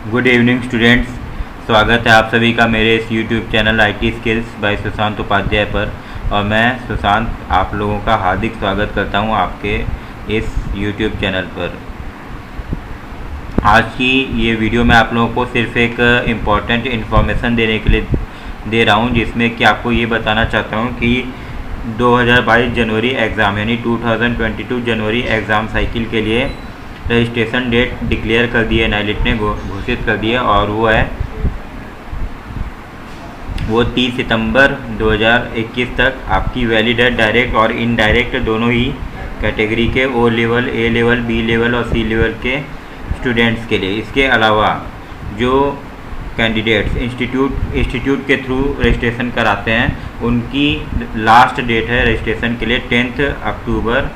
Good evening students. स्वागत है आप सभी का मेरे इस YouTube channel IT skills by Sushant Upadhyay पर। और मैं सुशांत आप लोगों का हार्दिक स्वागत करता हूं आपके इस यूट्यूब चैनल पर। आज की ये वीडियो मैं आप लोगों को सिर्फ एक इम्पॉर्टेंट इन्फॉर्मेशन देने के लिए दे रहा हूं, जिसमें कि आपको ये बताना चाहता हूं कि 2022 जनवरी एग्ज़ाम यानी 2022 जनवरी एग्ज़ाम साइकिल के लिए रजिस्ट्रेशन डेट डिक्लेयर कर दी है, नाइलेट ने घोषित कर दिया। और वो 30 सितंबर 2021 तक आपकी वैलिड है, डायरेक्ट और इनडायरेक्ट दोनों ही कैटेगरी के O level, A level, B level और C लेवल के स्टूडेंट्स के लिए। इसके अलावा जो कैंडिडेट्स इंस्टीट्यूट के थ्रू रजिस्ट्रेशन कराते हैं उनकी लास्ट डेट है रजिस्ट्रेशन के लिए 10 अक्टूबर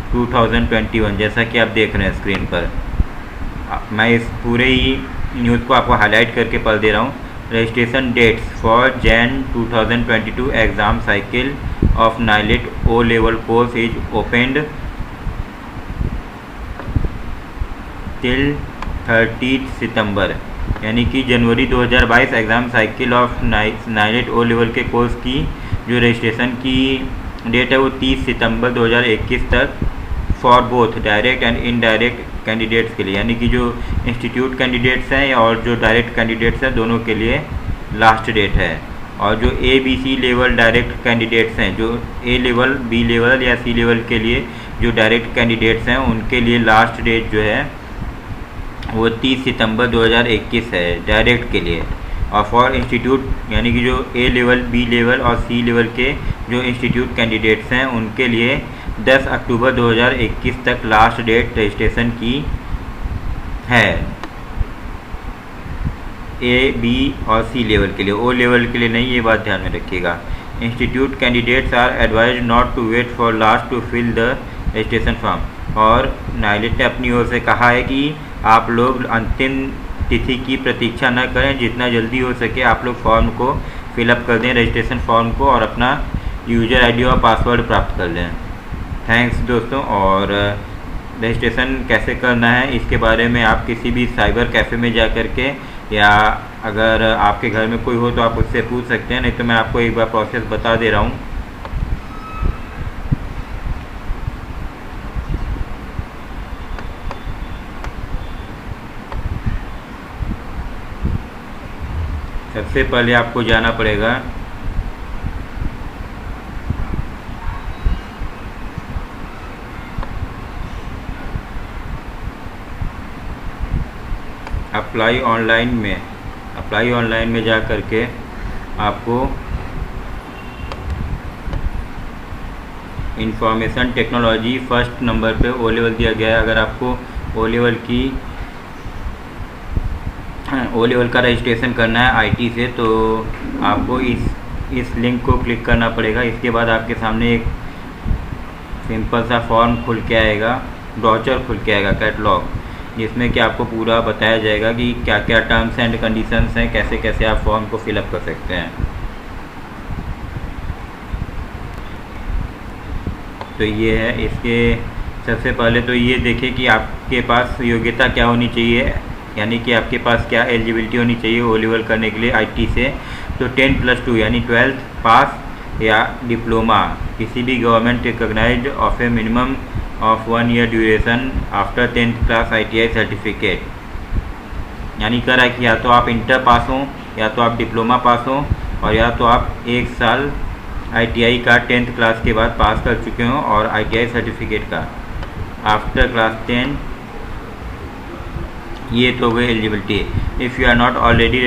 2021, जैसा कि आप देख रहे हैं स्क्रीन पर। मैं इस पूरे ही न्यूज़ को आपको हाईलाइट करके पढ़ दे रहा हूँ। Registration dates for Jan 2022 exam cycle of NIELIT O level course is opened till 30 September, यानी कि जनवरी 2022 exam cycle of NIELIT O level के कोर्स की जो रजिस्ट्रेशन की डेट है वो 30 सितंबर 2021 तक for both direct and indirect candidates के लिए, यानी कि जो इंस्टीट्यूट कैंडिडेट्स हैं और जो डायरेक्ट कैंडिडेट्स हैं दोनों के लिए लास्ट डेट है। और जो ABC लेवल डायरेक्ट कैंडिडेट्स हैं, जो A लेवल, B लेवल या C लेवल के लिए जो डायरेक्ट कैंडिडेट्स हैं उनके लिए लास्ट डेट जो है वो 30 सितंबर 2021 है डायरेक्ट के लिए। और फॉर इंस्टीट्यूट यानी कि जो A लेवल, B लेवल और C लेवल के जो इंस्टीट्यूट कैंडिडेट्स हैं उनके लिए 10 अक्टूबर 2021 तक लास्ट डेट रजिस्ट्रेशन की है A, B और C लेवल के लिए। O लेवल के लिए नहीं, ये बात ध्यान में रखिएगा। Institute candidates are advised not to wait for last to fill the registration form. और नाइलेट ने अपनी ओर से कहा है कि आप लोग अंतिम तिथि की प्रतीक्षा न करें, जितना जल्दी हो सके आप लोग फॉर्म को फिलअप कर दें, रजिस्ट्रेशन फॉर्म को, और अपना यूज़र ID और पासवर्ड प्राप्त कर लें। थैंक्स दोस्तों। और रजिस्ट्रेशन कैसे करना है इसके बारे में आप किसी भी साइबर कैफ़े में जा कर के, या अगर आपके घर में कोई हो तो आप उससे पूछ सकते हैं, नहीं तो मैं आपको एक बार प्रोसेस बता दे रहा हूँ। सबसे पहले आपको जाना पड़ेगा अप्लाई ऑनलाइन में जा कर के आपको इंफॉर्मेशन टेक्नोलॉजी फर्स्ट नंबर पे O लेवल दिया गया है। अगर आपको O लेवल का रजिस्ट्रेशन करना है IT से तो आपको इस लिंक को क्लिक करना पड़ेगा। इसके बाद आपके सामने एक सिंपल सा फॉर्म खुल के आएगा, ब्राउचर खुल के आएगा, कैटलॉग, जिसमें कि आपको पूरा बताया जाएगा कि क्या क्या टर्म्स एंड कंडीशंस हैं, कैसे कैसे आप फॉर्म को फिलअप कर सकते हैं। तो ये है। इसके सबसे पहले तो ये देखें कि आपके पास योग्यता क्या होनी चाहिए, यानी कि आपके पास क्या एलिजिबिलिटी होनी चाहिए O लेवल करने के लिए IT से। तो 10+2 यानी 12th पास या डिप्लोमा, किसी भी government recognised of a minimum of 1 year duration after 10th class ITI certificate, यानी कह रहा है कि या तो आप इंटर पास हों, या तो आप डिप्लोमा पास हों, और या तो आप 1 साल ITI का 10th क्लास के बाद पास कर चुके हों और ITI सर्टिफिकेट का आफ्टर क्लास 10। ये तो गई eligibility. If you are not already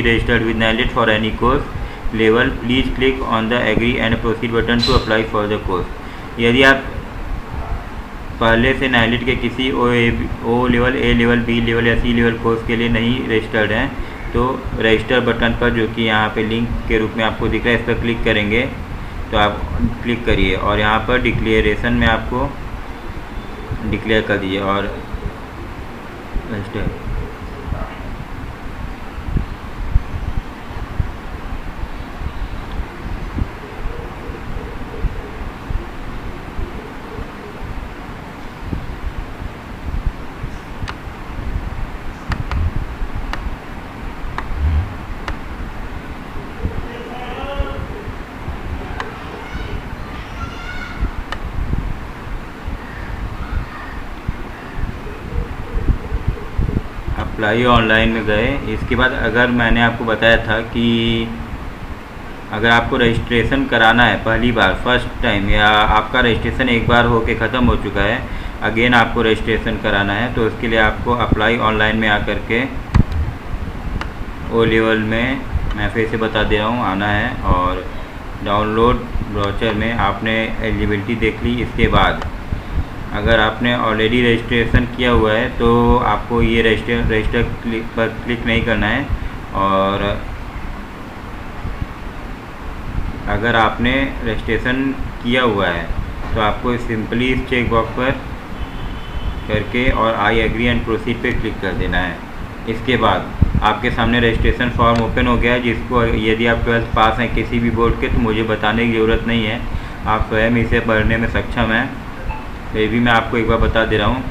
registered with NIELIT for any course level, please click on the agree and proceed button to apply for the course. यदि आप पहले से नाइलेट के किसी O level, A level, B level या C level course के लिए नहीं रजिस्टर्ड हैं तो रजिस्टर बटन पर, जो कि यहाँ पे लिंक के रूप में आपको दिख रहा है, इस पर क्लिक करेंगे तो आप क्लिक करिए और यहाँ पर डिक्लेरेशन में आपको डिक्लेयर कर दीजिए और रजिस्टर। अप्लाई ऑनलाइन में गए। इसके बाद अगर मैंने आपको बताया था कि अगर आपको रजिस्ट्रेशन कराना है पहली बार फर्स्ट टाइम, या आपका रजिस्ट्रेशन एक बार होके ख़त्म हो चुका है, अगेन आपको रजिस्ट्रेशन कराना है, तो उसके लिए आपको अप्लाई ऑनलाइन में आकर के ओ लेवल में, मैं फिर से बता दे रहा हूँ, आना है और डाउनलोड ब्राउज़र में आपने एलिजिबिलिटी देख ली। इसके बाद अगर आपने ऑलरेडी रजिस्ट्रेशन किया हुआ है तो आपको ये रजिस्टर पर क्लिक नहीं करना है, और अगर आपने रजिस्ट्रेशन किया हुआ है तो आपको सिंपली इस चेक बॉक्स पर करके और आई एग्री एंड प्रोसीड पे क्लिक कर देना है। इसके बाद आपके सामने रजिस्ट्रेशन फॉर्म ओपन हो गया है, जिसको यदि आप 12th पास हैं किसी भी बोर्ड के तो मुझे बताने की ज़रूरत नहीं है, आप स्वयं इसे पढ़ने में सक्षम हैं। फिर भी मैं आपको एक बार बता दे रहा हूँ।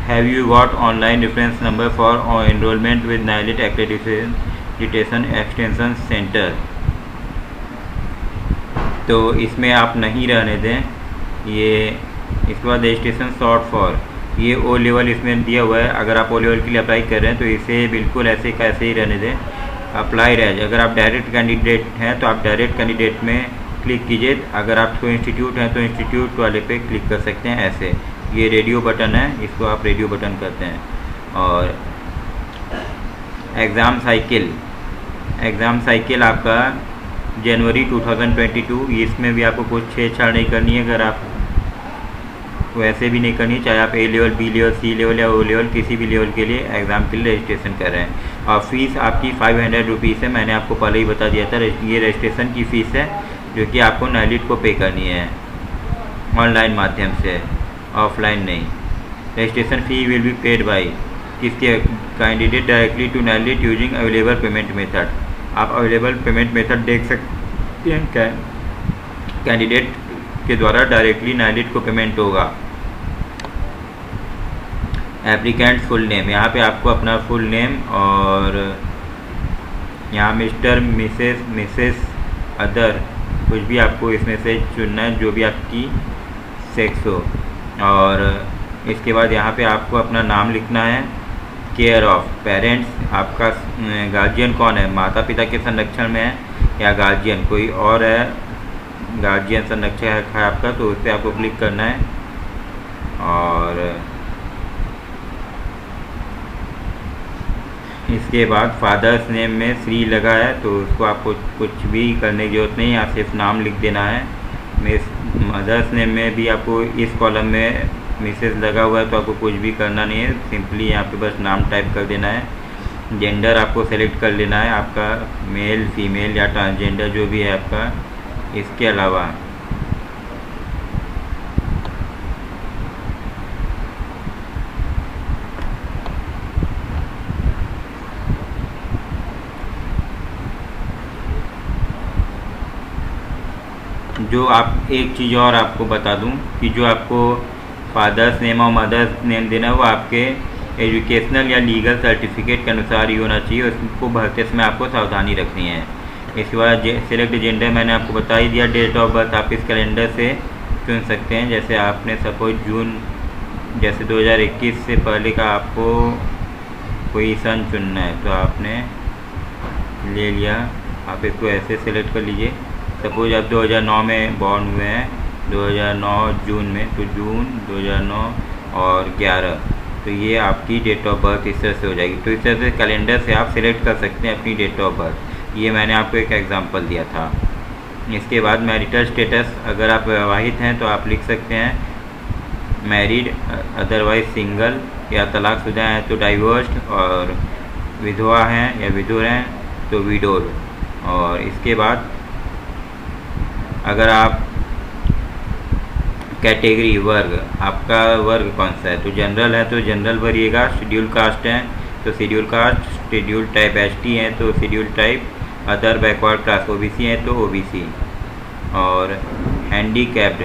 Have you got online reference number for enrolment with NIELIT accreditation extension centre, तो इसमें आप नहीं रहने दें ये। इसके बाद रजिस्ट्रेशन शॉर्ट फॉर, ये ओ लेवल इसमें दिया हुआ है, अगर आप ओ लेवल के लिए अप्लाई कर रहे हैं तो इसे बिल्कुल ऐसे का ऐसे ही रहने दें। अप्लाई एज, अगर आप डायरेक्ट कैंडिडेट हैं तो आप डायरेक्ट कैंडिडेट में क्लिक कीजिए, अगर आप कोई इंस्टीट्यूट हैं तो इंस्टीट्यूट वाले पे क्लिक कर सकते हैं ऐसे। ये रेडियो बटन है, इसको आप रेडियो बटन करते हैं। और एग्ज़ाम साइकिल आपका जनवरी 2022, इसमें भी आपको कुछ छेड़छाड़ नहीं करनी है, अगर आप वैसे भी नहीं करनी, चाहे आप ए लेवल, बी लेवल, सी लेवल या ओ लेवल किसी भी लेवल के लिए एग्ज़ाम के लिए रजिस्ट्रेशन कर रहे हैं। और फीस आपकी 500 रुपीज़ है, मैंने आपको पहले ही बता दिया था। ये रजिस्ट्रेशन की फ़ीस है जो कि आपको नाइलिट को पे करनी है ऑनलाइन माध्यम से, ऑफलाइन नहीं। Registration fee will be paid by किसके, candidate directly to NIELIT using available payment method. आप अवेलेबल पेमेंट मेथड देख सकते हैं, कैंडिडेट के द्वारा डायरेक्टली नाइलिट को पेमेंट होगा। एप्लीकेंट फुल नेम, यहाँ पे आपको अपना फुल नेम और यहाँ मिस्टर, मिसेस, अदर कुछ भी आपको इसमें से चुनना है, जो भी आपकी सेक्स हो। और इसके बाद यहाँ पे आपको अपना नाम लिखना है। केयर ऑफ पेरेंट्स, आपका गार्जियन कौन है, माता पिता के संरक्षण में है या गार्जियन कोई और है, गार्जियन संरक्षक है आपका, तो उस पर आपको क्लिक करना है। और इसके बाद फादर्स नेम में श्री लगा है तो उसको आपको कुछ भी करने की जरूरत नहीं, आप सिर्फ नाम लिख देना है। मदर्स नेम में भी आपको इस कॉलम में मिसेस लगा हुआ है तो आपको कुछ भी करना नहीं है, सिंपली यहाँ पे बस नाम टाइप कर देना है। जेंडर आपको सेलेक्ट कर लेना है, आपका मेल, फीमेल या ट्रांसजेंडर जो भी है आपका। इसके अलावा जो आप एक चीज़ और आपको बता दूं कि जो आपको फादर्स नेम और मदर्स नेम देना है वो आपके एजुकेशनल या लीगल सर्टिफिकेट के अनुसार ही होना चाहिए, उसको भरते समय आपको सावधानी रखनी है। इसके बाद सेलेक्ट जेंडर मैंने आपको बता ही दिया। डेट ऑफ बर्थ आप इस कैलेंडर से चुन सकते हैं, जैसे आपने सपोज जून, जैसे 2021 से पहले का आपको कोई सन चुनना है तो आपने ले लिया, आप इसको ऐसे सेलेक्ट कर लीजिए। सपोज आप 2009 में बॉर्न हुए हैं, 2009 जून में, तो जून 2009 और 11, तो ये आपकी डेट ऑफ बर्थ इस तरह से हो जाएगी। तो इस तरह से कैलेंडर से आप सिलेक्ट कर सकते हैं अपनी डेट ऑफ बर्थ। ये मैंने आपको एक एग्जांपल दिया था। इसके बाद मैरिटल स्टेटस, अगर आप विवाहित हैं तो आप लिख सकते हैं मैरिड, अदरवाइज सिंगल, या तलाकशुदा हैं तो डाइवोर्स्ड, और विधवा हैं या विधुर हैं तो विडोड। और इसके बाद अगर आप कैटेगरी, वर्ग, आपका वर्ग कौन सा है, तो जनरल है तो जनरल भरिएगा, शेड्यूल कास्ट है तो schedule caste, schedule type ST है तो schedule type, other backward class OBC है तो ओबीसी। और हैंडीकैप्ड,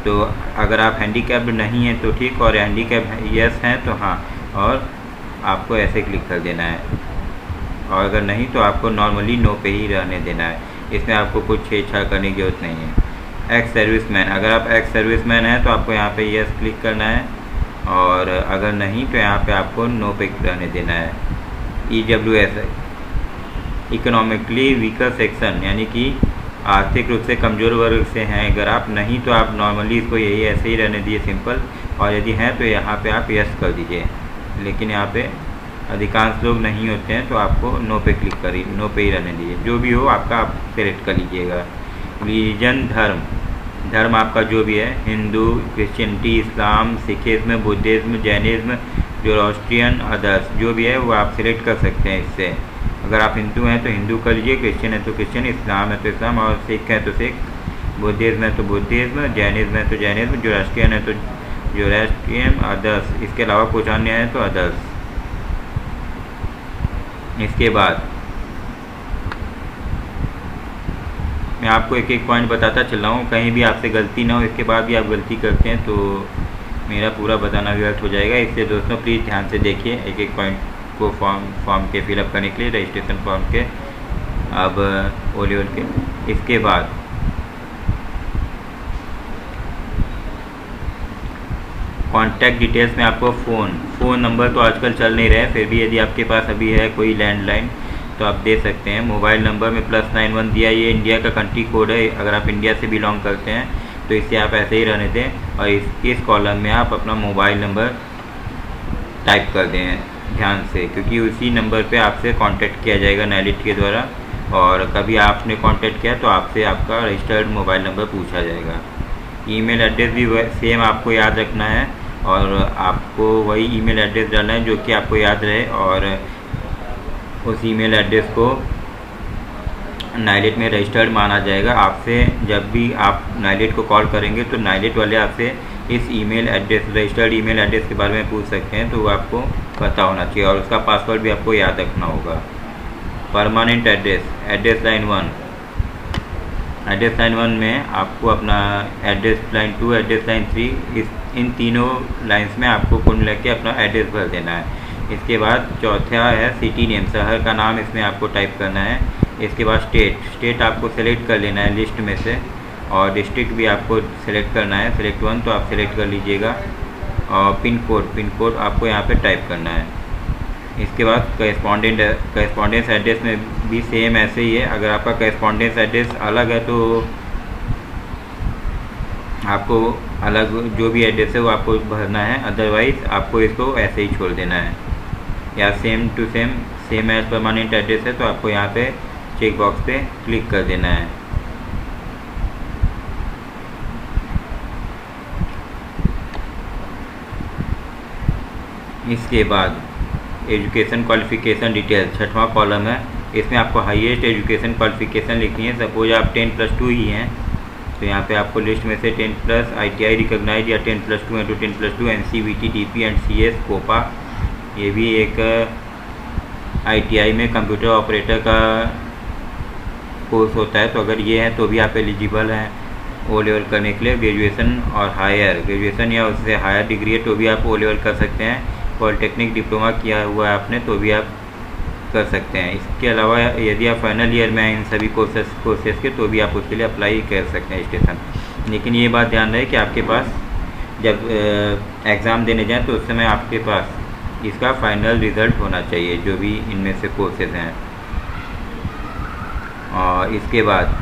तो अगर आप हैंडीकैप्ड नहीं हैं तो ठीक, और हैंडीकैप्ड यस हैं तो हाँ, और आपको ऐसे क्लिक कर देना है। और अगर नहीं तो आपको नॉर्मली नो पे ही रहने देना है, इसमें आपको कुछ छेड़छाड़ करने की जरूरत नहीं है। एक्स सर्विसमैन, अगर आप एक्स सर्विसमैन हैं तो आपको यहाँ पे यस क्लिक करना है। और अगर नहीं तो यहाँ पे आपको नो पे रहने देना है। EWS इकोनॉमिकली वीकर सेक्शन, यानी कि आर्थिक रूप से कमज़ोर वर्ग से हैं अगर आप, नहीं तो आप नॉर्मली इसको यही ऐसे ही रहने दीजिए सिंपल, और यदि हैं तो यहाँ पे आप यस कर दीजिए। लेकिन यहाँ पे अधिकांश लोग नहीं होते हैं तो आपको नो पे क्लिक करिए, नो पे ही रहने दीजिए। जो भी हो आपका आप सेलेक्ट कर लीजिएगा। रिलीजन धर्म आपका जो भी है, Hindu, Christianity, Islam, Sikhism, Buddhism, Jainism, Zoroastrian, others जो भी है वो आप सिलेक्ट कर सकते हैं इससे। अगर आप हिंदू हैं तो हिंदू कर लीजिए, क्रिश्चियन है तो क्रिश्चियन, इस्लाम है तो इस्लाम, और सिख है तो सिख, बुद्धिज़्म है तो बुद्धिज़्म, जैनिज़्म है तो जैनिज़्म, जोरोस्ट्रियन है तो जोरोस्ट्रियन, अदर्स इसके अलावा कुछ अन्य है तो अदर्स। इसके बाद मैं आपको एक एक पॉइंट बताता चल रहा हूँ, कहीं भी आपसे गलती ना हो, इसके बाद भी आप गलती करते हैं तो मेरा पूरा बताना व्यर्थ हो जाएगा। इसलिए दोस्तों प्लीज़ ध्यान से देखिए एक एक पॉइंट को फॉर्म के फिलअप करने के लिए, रजिस्ट्रेशन फॉर्म के, अब ओ लेवल के। इसके बाद कॉन्टैक्ट डिटेल्स में आपको फ़ोन नंबर तो आजकल चल नहीं रहे, फिर भी यदि आपके पास अभी है कोई लैंडलाइन तो आप दे सकते हैं। मोबाइल नंबर में +91 दिया, ये इंडिया का कंट्री कोड है, अगर आप इंडिया से बिलोंग करते हैं तो इससे आप ऐसे ही रहने दें, और इस कॉलम में आप अपना मोबाइल नंबर टाइप कर दें ध्यान से, क्योंकि उसी नंबर पे आपसे कांटेक्ट किया जाएगा नाइलिट के द्वारा, और कभी आपने कांटेक्ट किया तो आपसे आपका रजिस्टर्ड मोबाइल नंबर पूछा जाएगा। ईमेल एड्रेस भी सेम आपको याद रखना है, और आपको वही ईमेल एड्रेस डालना है जो कि आपको याद रहे, और उस ईमेल एड्रेस को नाइलिट में रजिस्टर्ड माना जाएगा। आपसे जब भी आप नाइलिट को कॉल करेंगे तो नाइलिट वाले आपसे इस email address, registered email address के बारे में पूछ सकते हैं, तो वो आपको पता होना चाहिए, और उसका पासवर्ड भी आपको याद रखना होगा। परमानेंट एड्रेस लाइन 1 में आपको अपना एड्रेस लाइन 2, एड्रेस लाइन 3, इन तीनों लाइन्स में आपको कुल मिला के अपना एड्रेस भर देना है। इसके बाद चौथा है सिटी नेम, शहर का नाम इसमें आपको टाइप करना है। इसके बाद स्टेट आपको सेलेक्ट कर लेना है लिस्ट में से, और डिस्ट्रिक्ट भी आपको सेलेक्ट करना है, सेलेक्ट 1 तो आप सेलेक्ट कर लीजिएगा, और पिन कोड आपको यहाँ पे टाइप करना है। इसके बाद करेस्पॉन्डेंस एड्रेस में भी सेम ऐसे ही है, अगर आपका करेस्पॉन्डेंस एड्रेस अलग है तो आपको अलग जो भी एड्रेस है वो आपको भरना है, अदरवाइज़ आपको इसको ऐसे ही छोड़ देना है। या same to same as permanent address है तो आपको यहाँ पे चेक बॉक्स पे क्लिक कर देना है। इसके बाद एजुकेशन क्वालिफिकेशन डिटेल्स, छठवां कॉलम है, इसमें आपको हाईएस्ट एजुकेशन क्वालिफिकेशन लिखनी है। सपोज आप 10+2 ही हैं तो यहाँ पे आपको लिस्ट में से 10+ ITI रिकॉग्नाइज, या 10+2 into 10+2 NCVT, DP and CS COPA, ये भी एक ITI में कंप्यूटर ऑपरेटर का कोर्स होता है, तो अगर ये है तो भी आप एलिजिबल हैं ओ लेवल करने के लिए। ग्रेजुएशन या उससे हायर डिग्री है तो भी आप ओ लेवल कर सकते हैं। पॉलिटेक्निक डिप्लोमा किया हुआ है आपने तो भी आप कर सकते हैं। इसके अलावा यदि आप फाइनल ईयर में हैं इन सभी कोर्सेज के तो भी आप उसके लिए अप्लाई कर सकते हैं स्टेशन। लेकिन ये बात ध्यान रहे कि आपके पास जब एग्ज़ाम देने जाएं तो उस समय आपके पास इसका फाइनल रिज़ल्ट होना चाहिए जो भी इनमें से कोर्सेज हैं। और इसके बाद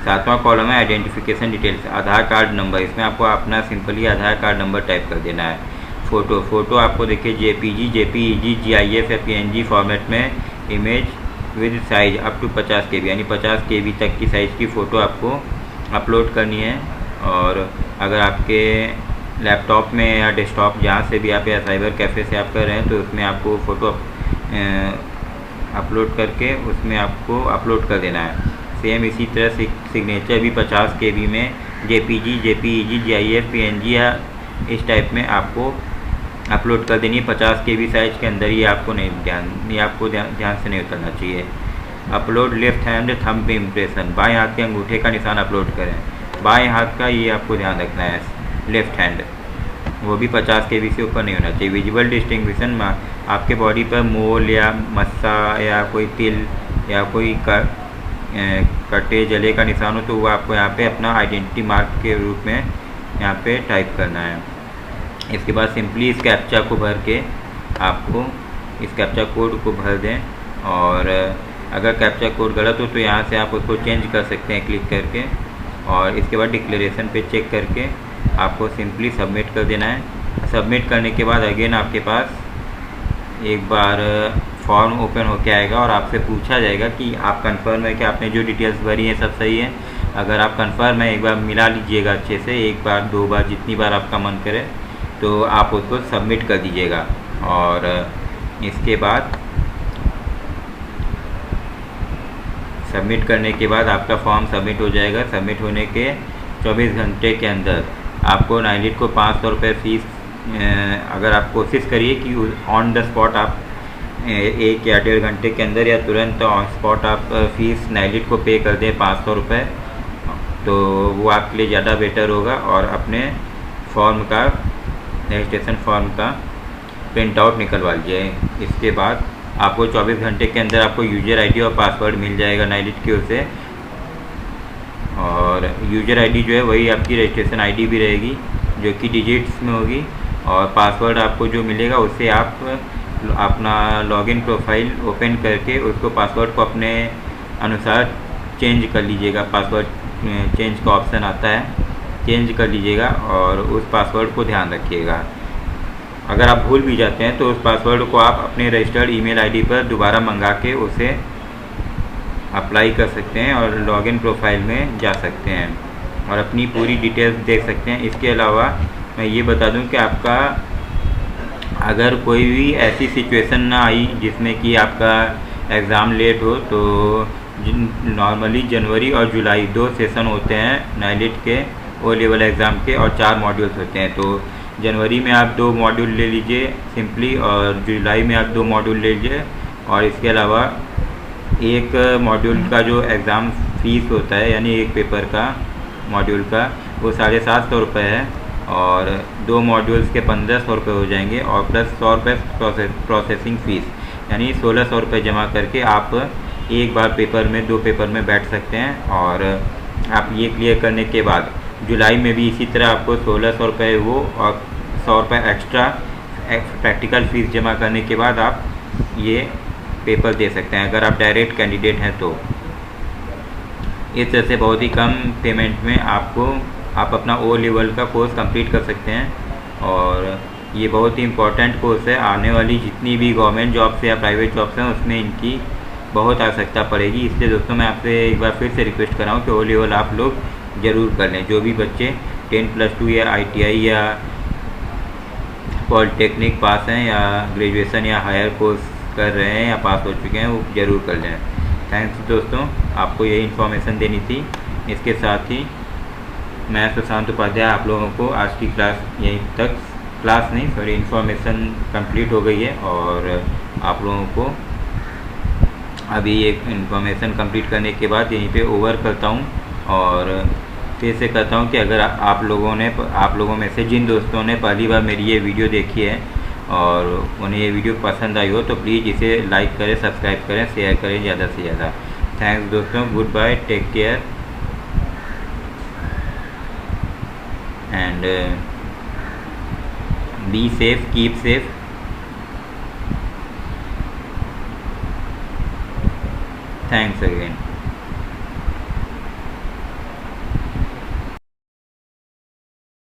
7वां कॉलम है आइडेंटिफिकेशन डिटेल्स, आधार कार्ड नंबर, इसमें आपको अपना सिंपली आधार कार्ड नंबर टाइप कर देना है। फ़ोटो आपको देखिए JPG, JPEG, GIF या PNG फॉर्मेट में image with size up to 50 KB, यानी 50 KB तक की साइज़ की फ़ोटो आपको अपलोड करनी है। और अगर आपके लैपटॉप में या डेस्कटॉप जहाँ से भी आप या साइबर कैफ़े से आप कर रहे हैं तो उसमें आपको फ़ोटो अपलोड करके उसमें आपको अपलोड कर देना है। सेम इसी तरह सिग्नेचर भी 50 KB में JPG, JPEG, GIF, PNG या इस टाइप में आपको अपलोड कर देनी है। 50 KB साइज़ के अंदर ये आपको ध्यान से नहीं उतरना चाहिए। Upload left hand thumb impression, बाएं हाथ के अंगूठे का निशान अपलोड करें। बाएं हाथ का ये आपको ध्यान रखना है, लेफ्ट हैंड, वो भी 50 KB से ऊपर नहीं होना चाहिए। विजुअल डिस्टिंग्विशन, आपके बॉडी पर मोल या मस्सा या कोई तिल या कोई कटे जले का निशान हो तो वो आपको यहाँ पे अपना आइडेंटिटी मार्क के रूप में यहाँ पे टाइप करना है। इसके बाद सिंपली इस कैप्चा को भर के आपको इस कैप्चा कोड को भर दें, और अगर कैप्चा कोड गलत हो तो यहाँ से आप उसको चेंज कर सकते हैं क्लिक करके, और इसके बाद डिक्लेरेशन पे चेक करके आपको सिंपली सबमिट कर देना है। सबमिट करने के बाद अगेन आपके पास एक बार फॉर्म ओपन होके आएगा और आपसे पूछा जाएगा कि आप कंफर्म है कि आपने जो डिटेल्स भरी हैं सब सही है। अगर आप कंफर्म है एक बार मिला लीजिएगा अच्छे से, एक बार दो बार जितनी बार आपका मन करे, तो आप उसको सबमिट कर दीजिएगा। और इसके बाद सबमिट करने के बाद आपका फॉर्म सबमिट हो जाएगा। सबमिट होने के 24 घंटे के अंदर आपको नाइलिट को 500 रुपये फ़ीस, अगर आप कोशिश करिए कि ऑन द स्पॉट आप 1 या 1.5 घंटे के अंदर या तुरंत ऑन स्पॉट आप फ़ीस नाइलिट को पे कर दें 500 रुपये, तो वो आपके लिए ज़्यादा बेटर होगा। और अपने फॉर्म का, रजिस्ट्रेशन फॉर्म का प्रिंट आउट निकलवा लीजिए। इसके बाद आपको 24 घंटे के अंदर आपको यूज़र आईडी और पासवर्ड मिल जाएगा नाइलिट की ओर से, और यूज़र आईडी जो है वही आपकी रजिस्ट्रेशन आईडी भी रहेगी जो कि डिजिट्स में होगी, और पासवर्ड आपको जो मिलेगा उससे आप अपना लॉगिन प्रोफाइल ओपन करके उसको पासवर्ड को अपने अनुसार चेंज कर लीजिएगा। पासवर्ड चेंज का ऑप्शन आता है, चेंज कर लीजिएगा और उस पासवर्ड को ध्यान रखिएगा। अगर आप भूल भी जाते हैं तो उस पासवर्ड को आप अपने रजिस्टर्ड ईमेल आईडी पर दोबारा मंगा के उसे अप्लाई कर सकते हैं और लॉगिन प्रोफाइल में जा सकते हैं और अपनी पूरी डिटेल्स देख सकते हैं। इसके अलावा मैं ये बता दूं कि आपका अगर कोई भी ऐसी सिचुएशन ना आई जिसमें कि आपका एग्ज़ाम लेट हो, तो नॉर्मली जनवरी और जुलाई 2 सेशन होते हैं नाइलिट के ओ लेवल एग्ज़ाम के, और 4 मॉड्यूल्स होते हैं। तो जनवरी में आप 2 मॉड्यूल ले लीजिए सिंपली, और जुलाई में आप 2 मॉड्यूल ले लीजिए। और इसके अलावा एक मॉड्यूल का जो एग्ज़ाम फ़ीस होता है, यानी एक पेपर का मॉड्यूल का, वो 750 रुपये है, और 2 मॉड्यूल्स के 1500 रुपये हो जाएंगे, और प्लस 100 रुपये प्रोसेसिंग फ़ीस, यानी 1600 रुपये जमा करके आप एक बार पेपर में 2 पेपर में बैठ सकते हैं। और आप ये क्लियर करने के बाद जुलाई में भी इसी तरह आपको 1600 रुपये वो और 100 रुपये एक्स्ट्रा प्रैक्टिकल फ़ीस जमा करने के बाद आप ये पेपर दे सकते हैं, अगर आप डायरेक्ट कैंडिडेट हैं तो। इस तरह से बहुत ही कम पेमेंट में आप अपना ओ लेवल का कोर्स कंप्लीट कर सकते हैं, और ये बहुत ही इम्पोर्टेंट कोर्स है। आने वाली जितनी भी गवर्नमेंट जॉब्स या प्राइवेट जॉब्स हैं उसमें इनकी बहुत आवश्यकता पड़ेगी। इसलिए दोस्तों मैं आपसे एक बार फिर से रिक्वेस्ट कर रहा हूँ कि ओ लेवल आप लोग ज़रूर कर लें। जो भी बच्चे 10+2 या ITI या पॉलिटेक्निक पास हैं, या ग्रेजुएशन या हायर कोर्स कर रहे हैं या पास हो चुके हैं, वो ज़रूर कर लें। थैंक्स दोस्तों, आपको यही इन्फॉर्मेशन देनी थी। इसके साथ ही मैं सुशांत उपाध्याय आप लोगों को आज की क्लास यहीं तक, क्लास नहीं सॉरी इन्फॉर्मेशन कंप्लीट हो गई है, और आप लोगों को अभी एक इन्फॉर्मेशन कंप्लीट करने के बाद यहीं पे ओवर करता हूँ। और फिर से कहता हूँ कि अगर आप लोगों में से जिन दोस्तों ने पहली बार मेरी ये वीडियो देखी है और उन्हें ये वीडियो पसंद आई हो, तो प्लीज़ इसे लाइक करें, सब्सक्राइब करें, शेयर करें ज़्यादा से ज़्यादा। थैंक्स दोस्तों, good bye, take care and be safe, keep safe. Thanks again.